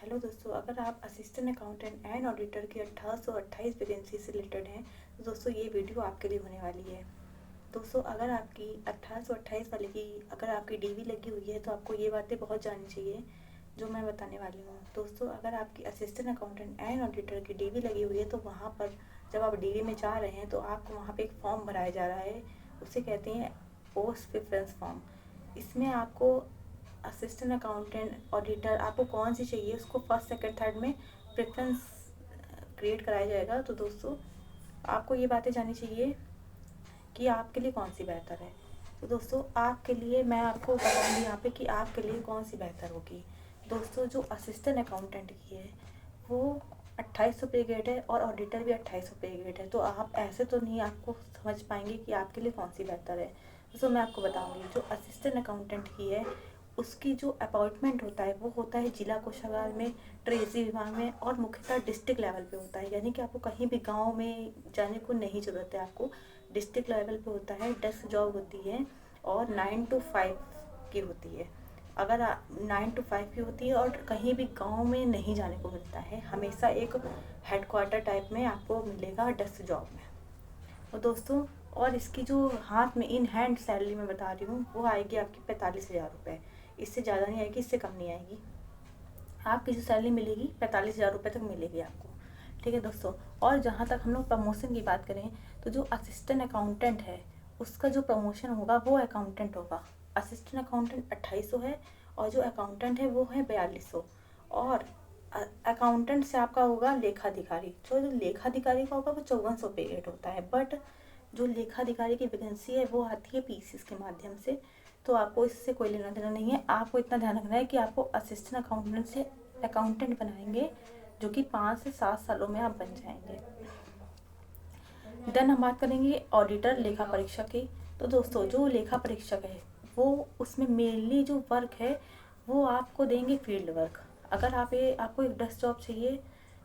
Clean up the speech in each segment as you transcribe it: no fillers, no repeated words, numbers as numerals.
Hello दोस्तों, अगर आप असिस्टेंट अकाउंटेंट एंड ऑडिटर की 1828 वैकेंसी से रिलेटेड हैं तो दोस्तों ये वीडियो आपके लिए होने वाली है। दोस्तों अगर आपकी 1828 वाले की अगर आपकी डीवी लगी हुई है तो आपको ये बातें बहुत जाननी चाहिए जो मैं बताने वाली हूँ। दोस्तों अगर आपकी असिस्टेंट अकाउंटेंट एंड ऑडिटर की डीवी लगी हुई है तो वहाँ पर जब आप डीवी में जा रहे हैं तो आपको वहाँ पर एक फॉर्म भराया जा रहा है, उसे कहते हैं पोस्ट प्रेफरेंस फॉर्म। इसमें आपको असिस्टेंट अकाउंटेंट ऑडिटर आपको कौन सी चाहिए उसको फर्स्ट सेकंड थर्ड में प्रेफरेंस क्रिएट कराया जाएगा। तो दोस्तों आपको ये बातें जाननी चाहिए कि आपके लिए कौन सी बेहतर है। तो दोस्तों आपके लिए मैं आपको बताऊंगी यहाँ पे कि आपके लिए कौन सी बेहतर होगी। दोस्तों जो असिस्टेंट अकाउंटेंट की है वो 2800 पे ग्रेड है और ऑडिटर भी 2800 पे ग्रेड है। तो आप ऐसे तो नहीं आपको समझ पाएंगे कि आपके लिए कौन सी बेहतर है। दोस्तों मैं आपको बताऊंगी जो असिस्टेंट अकाउंटेंट की है उसकी जो अपॉइंटमेंट होता है वो होता है जिला कोषागार में, ट्रेजरी विभाग में और मुख्यतः डिस्ट्रिक्ट लेवल पे होता है। यानी कि आपको कहीं भी गांव में जाने को नहीं ज़रूरत है, आपको डिस्ट्रिक्ट लेवल पे होता है। डेस्क जॉब होती है और 9 to 5 की होती है। अगर 9 to 5 की होती है और कहीं भी गांव में नहीं जाने को मिलता है, हमेशा एक हेडक्वार्टर टाइप में आपको मिलेगा डेस्क जॉब में। और दोस्तों और इसकी जो हाथ में इन हैंड सैलरी मैं बता रही हूँ वो आएगी आपकी 45,000 रुपये। इससे ज़्यादा नहीं आएगी, इससे कम नहीं आएगी। आपकी जो सैलरी मिलेगी 45,000 रुपये तक मिलेगी आपको। ठीक है दोस्तों। और जहाँ तक हम लोग प्रमोशन की बात करें तो जो असिस्टेंट अकाउंटेंट है उसका जो प्रमोशन होगा वो अकाउंटेंट होगा। असिस्टेंट अकाउंटेंट 2800 है और जो अकाउंटेंट है वो है 4200। और अकाउंटेंट से आपका होगा लेखाधिकारी। जो लेखाधिकारी का होगा वो 5400 पे रेट होता है। बट जो लेखाधिकारी की वैकेंसी है वो आती है पीसीएस के माध्यम से, तो आपको इससे कोई लेना देना नहीं है। आपको इतना ध्यान रखना है कि आपको असिस्टेंट अकाउंटेंट से अकाउंटेंट बनाएंगे जो कि 5 से 7 सालों में आप बन जाएंगे। देन हम बात करेंगे ऑडिटर लेखा परीक्षक की। तो दोस्तों जो लेखा परीक्षक है वो उसमें मेनली जो वर्क है वो आपको देंगे फील्ड वर्क। अगर आपको एक डेस्क जॉब चाहिए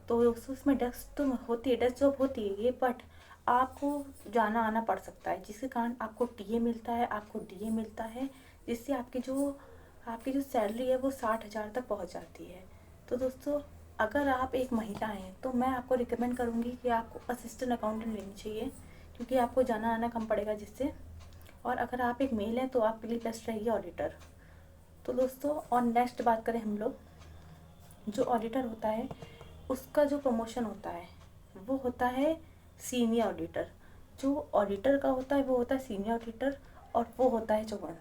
तो दोस्तों उसमें डेस्क तो होती है, डेस्क जॉब होती है ये, बट आपको जाना आना पड़ सकता है जिसके कारण आपको टीए मिलता है, आपको डीए मिलता है, जिससे आपकी जो सैलरी है वो 60,000 तक पहुंच जाती है। तो दोस्तों अगर आप एक महिला हैं तो मैं आपको रिकमेंड करूँगी कि आपको असिस्टेंट अकाउंटेंट लेनी चाहिए क्योंकि आपको जाना आना कम पड़ेगा जिससे। और अगर आप एक मेल हैं तो आपके लिए बेस्ट रहेगी ऑडिटर। तो दोस्तों और नेक्स्ट बात करें हम लोग, जो ऑडिटर होता है उसका जो प्रमोशन होता है वो होता है सीनियर ऑडिटर। जो ऑडिटर का होता है वो होता है सीनियर ऑडिटर और वो होता है 54,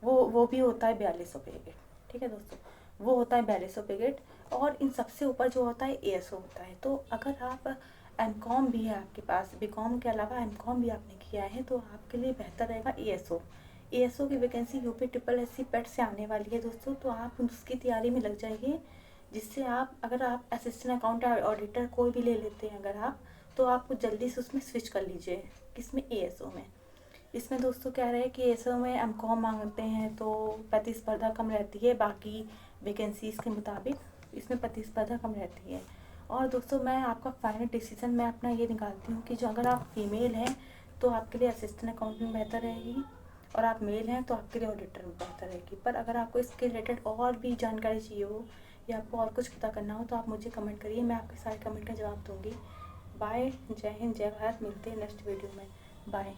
वो भी होता है 4200 पे ग्रेड। ठीक है दोस्तों, वो होता है 4200 पे ग्रेड। और इन सबसे ऊपर जो होता है एएसओ होता है। तो अगर आप एमकॉम भी है आपके पास, बीकॉम के अलावा एमकॉम भी आपने किया है तो आपके लिए बेहतर रहेगा एएसओ। एएसओ की वैकेंसी यूपी ट्रिपल एससी पेट से आने वाली है दोस्तों, तो आप उसकी तैयारी में लग जाइए। जिससे अगर आप असिस्टेंट अकाउंटेंट ऑडिटर कोई भी ले लेते हैं अगर आप, तो आप जल्दी से उसमें स्विच कर लीजिए। किसमें? एएसओ में। इसमें दोस्तों क्या रहे कि एएसओ में एमकॉम मांगते हैं तो प्रतिस्पर्धा कम रहती है, बाकी वैकेंसीज़ के मुताबिक इसमें प्रतिस्पर्धा कम रहती है। और दोस्तों मैं आपका फाइनल डिसीजन मैं अपना ये निकालती हूँ कि जो अगर आप फीमेल हैं तो आपके लिए असिस्टेंट अकाउंटेंट बेहतर रहेगी और आप मेल हैं तो आपके लिए ऑडिटर बेहतर रहेगी। पर अगर आपको इसके रिलेटेड और भी जानकारी चाहिए हो या आपको और कुछ पता करना हो तो आप मुझे कमेंट करिए, मैं आपके सारे कमेंट का जवाब दूँगी। बाय, जय हिंद, जय भारत। मिलते हैं नेक्स्ट वीडियो में। बाय।